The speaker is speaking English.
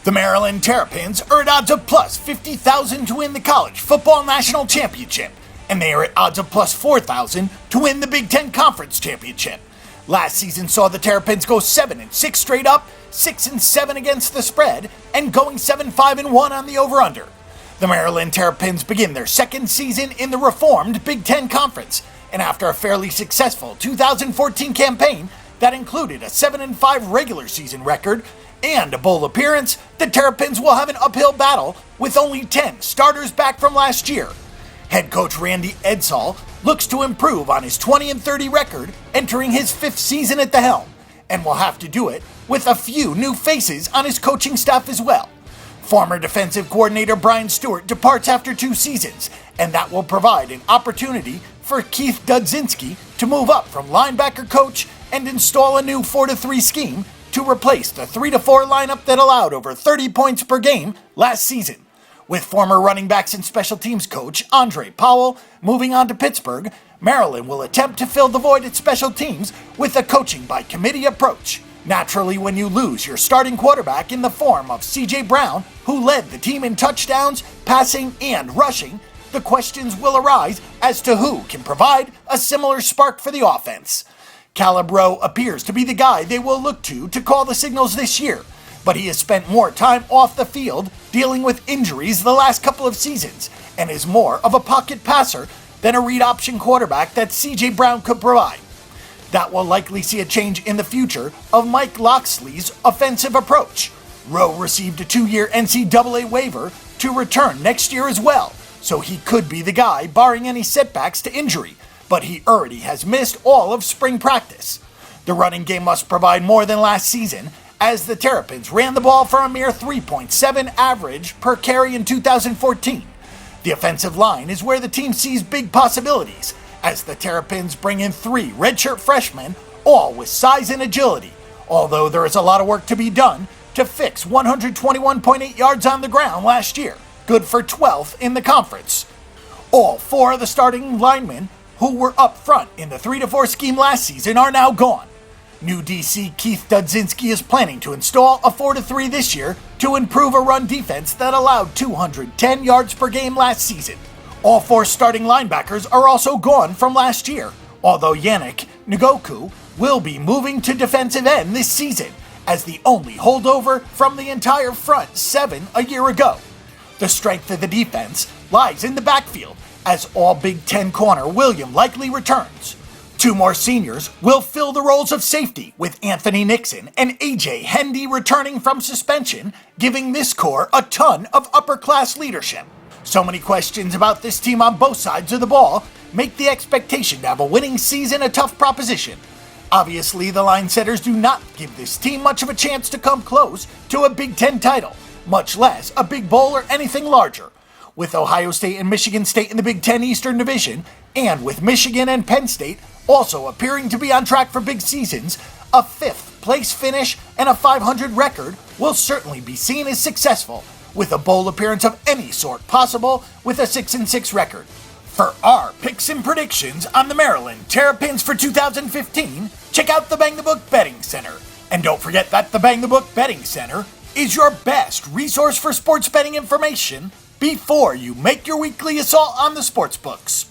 The Maryland Terrapins are at odds of plus 50,000 to win the College Football National Championship, and they are at odds of plus 4,000 to win the Big Ten Conference Championship. Last season saw the Terrapins go 7-6 straight up, 6-7 against the spread, and going 7-5-1 on the over-under. The Maryland Terrapins begin their second season in the reformed Big Ten Conference, and after a fairly successful 2014 campaign that included a 7-5 regular season record and a bowl appearance, the Terrapins will have an uphill battle with only 10 starters back from last year. Head coach Randy Edsall looks to improve on his 20-30 record entering his 5th season at the helm, and will have to do it with a few new faces on his coaching staff as well. Former defensive coordinator Brian Stewart departs after 2 seasons, and that will provide an opportunity for Keith Dudzinski to move up from linebacker coach and install a new 4-3 scheme to replace the 3-4 lineup that allowed over 30 points per game last season. With former running backs and special teams coach Andre Powell moving on to Pittsburgh, Maryland will attempt to fill the void at special teams with a coaching by committee approach. Naturally, when you lose your starting quarterback in the form of C.J. Brown, who led the team in touchdowns, passing, and rushing, the questions will arise as to who can provide a similar spark for the offense. Calabro appears to be the guy they will look to call the signals this year, but he has spent more time off the field dealing with injuries the last couple of seasons, and is more of a pocket passer than a read option quarterback that C.J. Brown could provide. That will likely see a change in the future of Mike Locksley's offensive approach. Rowe received a 2-year NCAA waiver to return next year as well, so he could be the guy barring any setbacks to injury, but he already has missed all of spring practice. The running game must provide more than last season, as the Terrapins ran the ball for a mere 3.7 average per carry in 2014. The offensive line is where the team sees big possibilities, as the Terrapins bring in 3 redshirt freshmen, all with size and agility, although there is a lot of work to be done to fix 121.8 yards on the ground last year, good for 12th in the conference. All 4 of the starting linemen who were up front in the 3-4 scheme last season are now gone. New DC Keith Dudzinski is planning to install a 4-3 this year to improve a run defense that allowed 210 yards per game last season. All 4 starting linebackers are also gone from last year, although Yannick Ngoku will be moving to defensive end this season as the only holdover from the entire front 7 a year ago. The strength of the defense lies in the backfield, as all Big Ten corner William likely returns. 2 more seniors will fill the roles of safety, with Anthony Nixon and A.J. Hendy returning from suspension, giving this core a ton of upper-class leadership. So many questions about this team on both sides of the ball make the expectation to have a winning season a tough proposition. Obviously, the line setters do not give this team much of a chance to come close to a Big Ten title, much less a big bowl or anything larger. With Ohio State and Michigan State in the Big Ten Eastern Division, and with Michigan and Penn State also appearing to be on track for big seasons, a 5th place finish and a 500 record will certainly be seen as successful, with a bowl appearance of any sort possible with a 6-6 record. For our picks and predictions on the Maryland Terrapins for 2015, check out the Bang the Book Betting Center. And don't forget that the Bang the Book Betting Center is your best resource for sports betting information before you make your weekly assault on the sports books.